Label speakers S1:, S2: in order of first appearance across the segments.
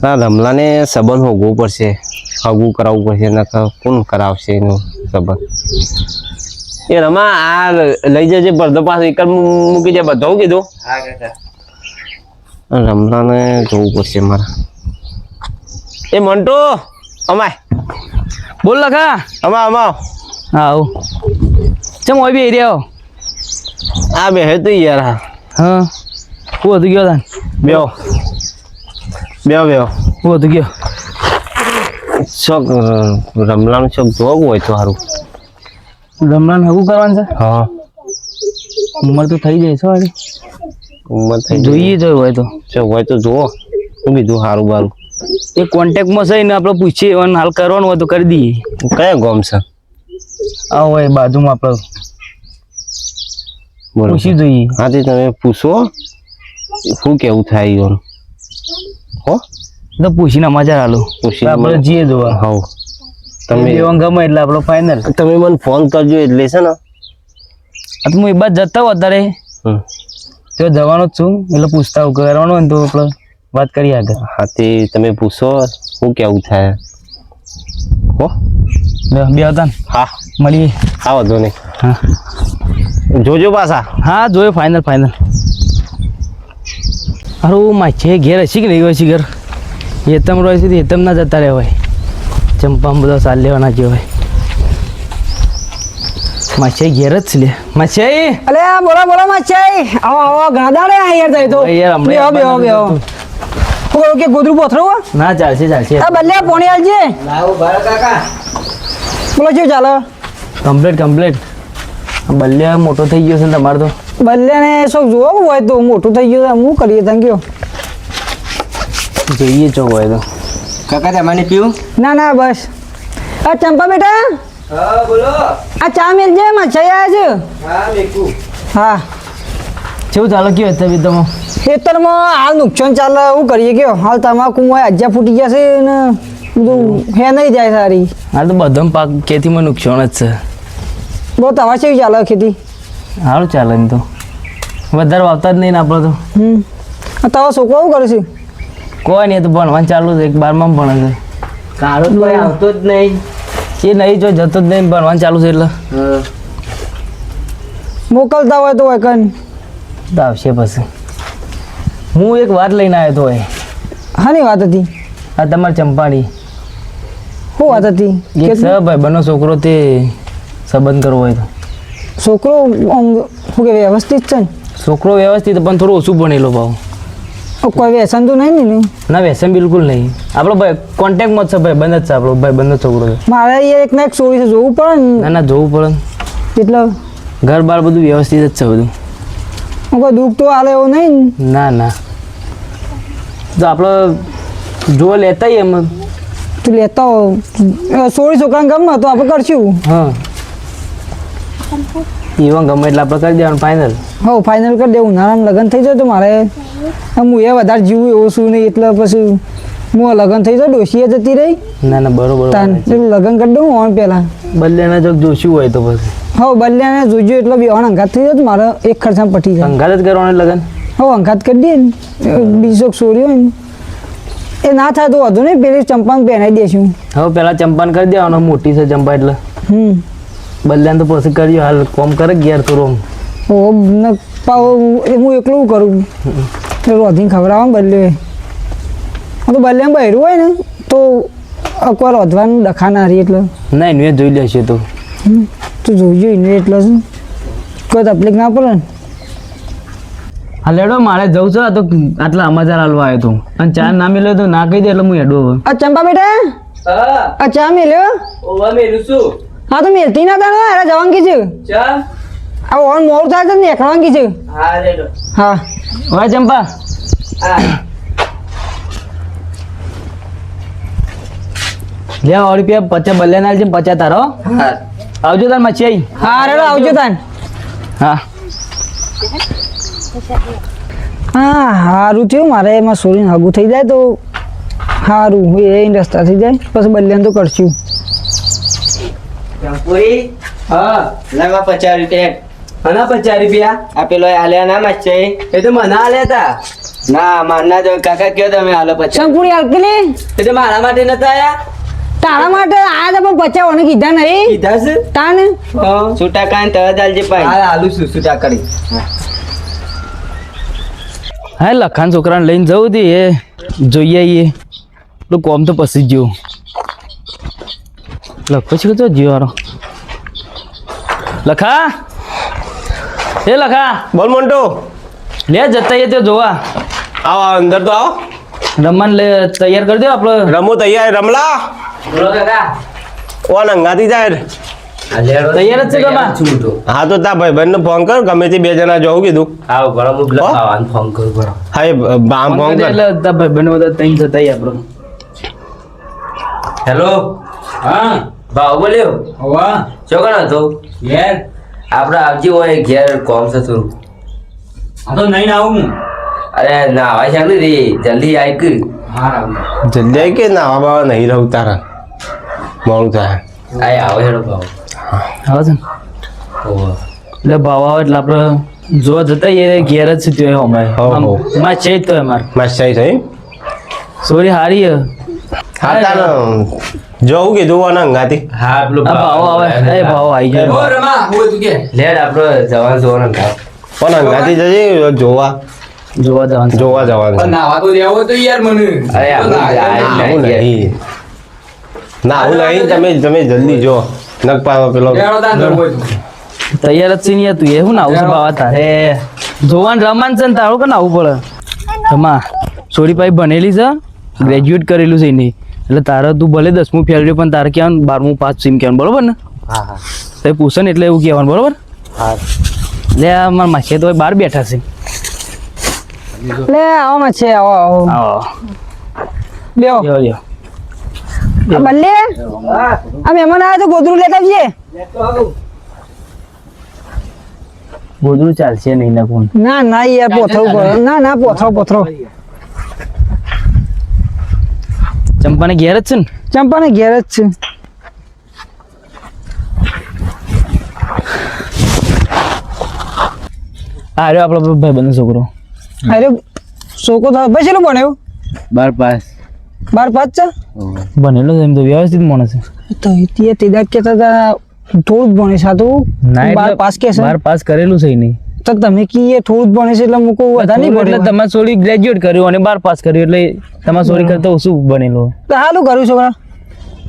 S1: ના રમલાને સંબંધ હોગવું પડશે, હગું કરાવવું પડશે, નકર કોણ કરાવશે એનું સંબંધ? એ રમા આ લઈ જજે પડદો પાછો એક જ મૂકી જાય બધો કીધું.
S2: હા કાકા.
S1: રમલાને જોવું પડશે મારે. એ મંટુ અમાય
S3: બોલ લખા.
S1: અમાવ
S3: હા આવું ચમ હોય બી રહ્યો.
S1: આ બે હે તો યાર.
S3: હા હું હતું ગયો તાન
S1: બેહો
S3: હું હતું ગયો.
S1: શોખ રમલાનું શોખ જોવું હોય તો સારું.
S3: રમણાને હગું કરવાનું છે?
S1: હા
S3: ઉંમર તો થઈ જાય છે વાળી.
S1: ઉંમર થઈ
S3: જોઈએ જો હોય તો
S1: હોય તો જુઓ શું કીધું સારું બારું.
S3: એ કોન્ટેક્ટમાં છે ને આપણે પૂછીએ અને હાલ કરવાનું હોય તો કરી દઈએ.
S1: કયા ગામ છે?
S3: આ હોય બાજુમાં આપણે પૂછી જોઈએ.
S1: હા તે તમે પૂછો શું કેવું થાય એનું. હો
S3: તો પૂછીને મજા હાલો.
S1: પૂછીને
S3: આપણે જઈએ જોવા.
S1: હા
S3: તમે ગમે એટલે આપણો ફાઇનલ.
S1: તમે મને ફોન કરજો એટલે છે ને.
S3: આ તો હું એ બાદ જતા હોઉં અત્યારે તો જવાનો જ છું એટલે પૂછતા હોઉં કરવાનું હોય ને તો આપણે વાત કરીએ આગળ.
S1: હા તે તમે પૂછો શું કેવું થાય. હો
S3: બે હતા ને
S1: હા
S3: મળીએ.
S1: હા વાંધો નહીં.
S3: હા
S1: જોજો પાછા.
S3: હા જોયો ફાઇનલ. હારું માછે ઘેર હશે કે નહીં હોય છે ઘર? હેતમ રહે છે હેતમ ના જતા રહે હોય. ચંપામાં બધા સાલ લેવાના જે હોય. માછે ઘેર જ છે લે. માછે
S4: અલે બોલો માચાઈ. આવો ગાડા રે યાર જાય તો
S3: યાર
S4: બેહો ઓકે ગોદરું પોથરો
S3: ના ચાલશે.
S4: આ બલ્લે પોણી આલજે.
S2: લાવો બાર કાકા.
S4: બોલો શું ચાલે?
S3: કમ્પ્લીટ. બલ્લે મોટો થઈ ગયો છે ને તમારે તો.
S4: બલ્લે ને શું જોવું હોય તો મોટું થઈ ગયું હું કરીએ તને કયો.
S3: જોઈએ ચો હોય તો.
S2: કાકા તમારે પીવું?
S4: ના બસ. આ ચંપા બેટા
S2: હા બોલો.
S4: આ ચા મેલજે માછાઈ આવ્યા છે.
S2: હા મેકુ.
S4: હા
S3: કેવું ચાલો કયો તબિયત તમે?
S4: ખેતરમાં હાલ નુકસાન ચાલે શું કરીએ કયો. હાલ તમાકુ હજ્જા ફૂટી ગયા છે ને બધું હે નહીં જાય સારી.
S3: હાલ તો બધો પાક ખેતીમાં નુકસાન જ છે.
S4: બહુ તમારે કેવી ચાલે ખેતી?
S3: સારું ચાલે ને તો વધારે વાવતા જ નહીં ને આપણે તો.
S4: તારો છોકરો શું કરે છે?
S3: કોઈ નહીં તો ભણવાનું ચાલુ છે. એક 12માં ભણે છે.
S2: કાળો કોઈ આવતો જ નહીં.
S3: એ નહીં જો જતો જ નહીં ભણવાનું ચાલુ છે એટલે
S4: મોકલતા હોય તો હોય કન
S3: તો આવશે પછી. હું એક વાત લઈને આવ્યો તો હોય.
S4: હાની વાત હતી?
S3: આ તમારી ચંપાડી
S4: શું વાત હતી?
S3: એક છે ભાઈ બનો છોકરો તે સંબંધ કરવો હોય તો.
S4: છોકરો શું કે વ્યવસ્થિત છે ને?
S3: છોકરો વ્યવસ્થિત પણ થોડું ઓછું ભણેલો ભાવ.
S4: કોઈ વ્યસન તો નહીં ને?
S3: ના વ્યસન બિલકુલ નહીં. આપણો ભાઈ કોન્ટેક્ટમાં જ છે ભાઈ બંધ જ છે. આપણો ભાઈ બંધ છોકરો છે.
S4: મારે અહીંયા એક ના એક ચોરી છે જોવું પડે ને.
S3: ના જોવું પડે ને.
S4: એટલે
S3: ઘર બાર બધું વ્યવસ્થિત જ છે બધું.
S4: કોઈ દુઃખ તો હાલે એવું નહીં ને?
S3: ના તો આપણે જો લેતા એમ.
S4: તું લેતા હો ચોરી છોકરાને ગમે તો આપણે કરશું.
S3: હા એવા ગમે એટલે આપણે કરી દેવાનું ફાઇનલ.
S4: હા ફાઇનલ કરી દેવું. નાના લગ્ન થઈ જાય તો મારે હું એ વધારે જીવું એવું શું નહીં એટલે પછી હું લગ્ન થઈ જાય ડોશીએ જતી રહી.
S3: ના બરોબર.
S4: લગ્ન કરી દઉં ઓન પહેલા.
S3: બલ્લેના જો જોશું હોય તો પછી
S4: હા બલ્યાને જોજો એટલે બી અંગાત થઈ જાય મારે એક ખર્ચા પટી જાય.
S3: અંગાત જ કરવાનું લગન.
S4: હા અંગાત કરી દઈએ ને બીજો ચોરી હોય ને એ ના થાય તો વધુ નહીં પેલી ચંપાને પહેરાવી દઈશું.
S3: હવે પેલા ચંપાને કરી દેવાનો. મોટી છે ચંપા એટલે બલ્યાને તો પછી કરજો. હાલ કોમ કરે ઘેર તો રોમ.
S4: હું એકલું કરું રોધીને ખવડાવવા બદલે. તો બલ્યામાં બહેરું હોય ને તો કોઈ રોધવાનું ડખા ના રહી એટલે.
S3: ના એને જોઈ લેશે તો.
S4: તું જોઈજો એને એટલે શું કોઈ તકલીફ ના પડે ને.
S3: હા લેડો મારે જવું છે. તો આટલા સમાચાર હાલવા આવ્યો હતો અને ચા ના મેળ્યો તો ના કહી દે એટલે હું હેડું હવે.
S4: આ ચંપા બેટા આ ચા મેલ્યો? હા તો મેલતી ના તારે અરે જવાનગી છે. આ ઓન મોડું થાય છે ને એકવાનગી છે. હા
S3: હવે ચંપા લે ₹50 બલ્લે ના 50 તારો. આવજો તાર મચ્છી.
S4: હા રેડો આવજો તાન.
S3: હા
S4: સારું થયું મારે એમાં સોરીને હગું થઈ જાય તો સારું એ રસ્તા થઈ જાય પછી બલ્યાને તો કરશું.
S2: પૂરી
S3: હા
S2: લાવા 50 રૂપિયા.
S3: આના 50 રૂપિયા.
S2: આ પેલો આલ્યા ના માચ છે.
S3: એ તો મને આલ્યા તા.
S2: ના મારના જો કાકા કયો તમે હાલો પછી
S4: શંકુડી હલકેલી
S2: એટલે મારા માટે નતા આયા
S4: તારા માટે આ તો પણ પચાવવાનું કીધા નહીં
S2: કીધા છે
S4: તાને
S2: છૂટા કાન તરત આલજે પાઈ હાલું છું છૂટા કરી
S3: હા લખાન છોકરાને લઈને જવું હતી એ જોઈએ આવીએ પેલું કોમ તો પછી જ જેવું લખ પછી કતો જીવ વાળો લખા એ લખા
S1: બોલ મોન્ટો
S3: લે જતા એ તો જોવા
S1: આવો અંદર તો આવો
S3: રમવાને લે તૈયાર કરી દો આપણે
S1: રમો તૈયાર રમલા
S2: બોલો કાકા
S1: ઓન અંગાતી જાય
S3: તૈયાર જ છે તમા
S1: હા તો તા ભાઈ ને ફોન કર ગમે તે બે જણા જવું કીધું
S2: આવો બરો હું
S1: હો?
S2: લખાવાનું ફોન કરું બરો
S1: હા એ બામ ફોન કર
S3: એટલે તા ભાઈ બને બધા તૈન જતા આપણે
S2: હેલો
S3: હા
S2: ભાવ બોલ્યો
S3: હવા
S2: શું કરો હતો
S3: યાર
S2: આપણે આવજી હોય ઘેર કોમ છે થોડું
S3: આ તો નહીં આવું હું
S2: અરે ના આવા છે ને રે જલ્દી આય કે
S3: હા
S1: જલ્દી આવી કે નાવા બાવા નહીં રહું તારા મોડું થાય
S2: આય આવો હેડો ભાવ
S3: આવે છે ને? એટલે ભાવ આવે એટલે આપણે જોવા જતા એ ઘેર જ છે ત્યાં
S1: હો, હો.
S3: અમારે માં છે જ તો અમારે
S1: મસ્ત થઈ
S3: સોરી હારી હે.
S1: હા તાર જવું કીધું ઓન અંગાતી
S2: હા પેલો
S3: આ ભાવ આવે એ ભાવ આવી જાય
S2: રમા હું તું કે લેડ આપણો જવાન જોવાનો ભાવ
S1: ઓન અંગાતી જજે જોવા
S3: જોવા જવાનું છે.
S1: જવાનું
S2: નાવા તો દેવો તો યાર મને અરે આપણે
S1: આવું નહીં ના આવું નહીં તમે જલ્દી જો નક પાવા પેલો
S3: તૈયાર જ છે ને યાર તું એ હું નાવું છે બાવા તારે જોવાનું રમાન છે ને તારું કે નાવું પડે રમા સોરી ભાઈ ભણેલી છે ગ્રેજ્યુએટ કરેલું છે નહીં એટલે તારે તું ભલે 10મું ફેલ રહ્યું પણ તારે કહેવાનું 12મું પાસ સીમ કહેવાનું બરોબર ને
S2: હા હા
S3: તો પૂછે ને એટલે એવું કહેવાનું બરોબર
S2: હા
S3: એટલે આ મારા માસી તો બહાર બેઠા છે
S4: લે આવો માં છે આવો આવો
S3: આવો
S4: લ્યો
S3: લ્યો લ્યો
S4: આ બલ્લે આ મહેમાન આવ્યા તો ગોદરું લેતા આવજે
S3: ગોદડું ચાલશે નહીં ને કોણ
S4: ના ના યાર પોથરો ના પોથરો
S3: ચંપાને ઘેર જ છે ને
S4: ચંપાને ઘેર જ છે
S3: આ રહ્યો આપણો ભાઈબંધનો છોકરો
S4: અરે છોકરો તો ભાઈ શેનું ભણ્યો
S3: 12 પાસ
S4: 12 પાસ છે
S3: ભણેલો છે એમ તો વ્યવસ્થિત માણસ છે
S4: તો તે દાદ કહેતા હતા થોડું જ ભણે સાતું
S3: ના
S4: 12 પાસ કે છે
S3: 12 પાસ કરેલું છે નહીં
S4: તો તમે કીએ થોડું જ ભણે છે એટલે મૂકો વધારે નહીં
S3: એટલે
S4: ભણે
S3: તમારે છોડી ગ્રેજ્યુએટ કર્યું અને 12 પાસ કર્યું એટલે તમારે છોડી કરતા ઓછું બનેલું
S4: તો હાલું કરું છોકરા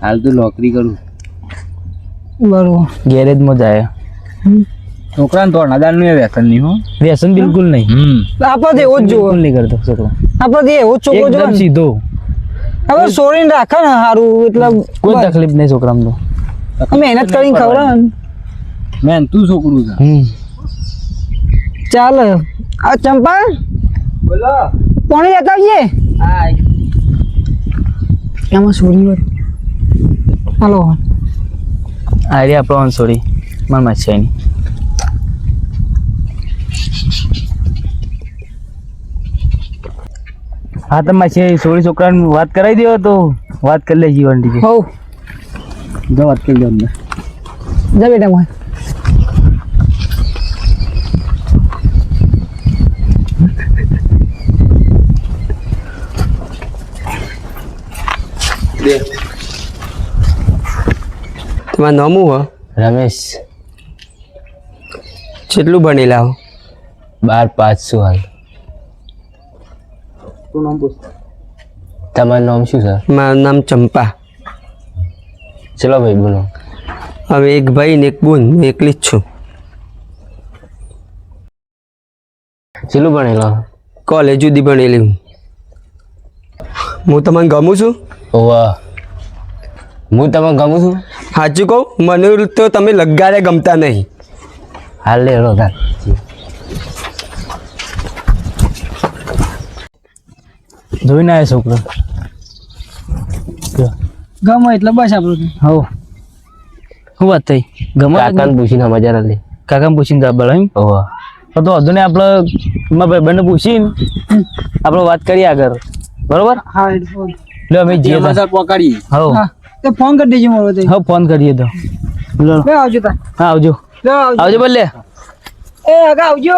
S2: હાલ તો નોકરી કરું
S4: બરોબર
S3: ગેરેજમાં જાય
S2: છોકરાને તો નાદાનનું વ્યસન નહીં હો
S3: વ્યસન બિલકુલ નહીં
S4: આપણે એવો જ જોવો
S3: બિલકુલ નહીં કરતો છોકરો
S4: આપણે એવો જ છોકરો
S3: એકદમ
S4: જોવો ને.
S3: સીધો
S4: હવે છોડીને રાખે ને સારું એટલે
S3: કોઈ તકલીફ નહીં છોકરામાં તો
S4: મહેનત કરીને ખવડાવે ને
S2: મેન તું છોકરું છે
S4: ચાલ આ ચંપા
S2: બોલો
S4: પાણી લેતા આવીએ એમાં છોડી હોય હાલો
S3: આ રે આપણો છોડી મારા માછાઈની હા તમે માછી છોડી છોકરાને વાત કરાવી દો તો વાત કરી લે જીવન ટીચર
S4: હો
S3: જો વાત કરી દો અંદર
S4: જા બેટા મોય
S2: તમારું નામ હું હો
S1: રમેશ
S2: કેટલું ભણેલા હો
S1: 12 પાસ છું હાલ તમારું નામ શું છે
S2: મારું નામ ચંપા
S1: ચલો ભાઈ બોલો
S2: હવે એક ભાઈ ને એક બોન હું એકલી જ છું
S1: ચેલું ભણેલો
S2: કોલેજ સુધી ભણેલી હું તમને ગમું છું
S1: ઓવા હું તમે ગમું છું
S2: સાચું કહું મને તો તમે લગાડે ગમતા નહીં
S1: હાલ લે રો તાર
S3: જોઈને આવ્યો છોકરો
S4: ગમે એટલે બસ આપણું
S3: હો શું વાત થઈ ગમે
S1: કાકાને પૂછીને મજા લે
S3: કાકાને પૂછીને જવાબ બોલો એમ
S1: ઓવા
S3: તો વાંધો નહીં આપણે મારા ભાઈબંધને પૂછીને આપણે વાત કરીએ આગળ બરોબર
S4: હા હેડફોન
S3: લો અમે જઈએ તા.
S2: પકડી
S3: હો
S4: હા તે ફોન કરી દેજો મારો તે
S3: હો ફોન કરીએ તો લો
S4: લે આવજો તા
S3: હા આવજો
S4: લે આવજો
S3: આવજો બોલ લે
S4: એ આગા આવજો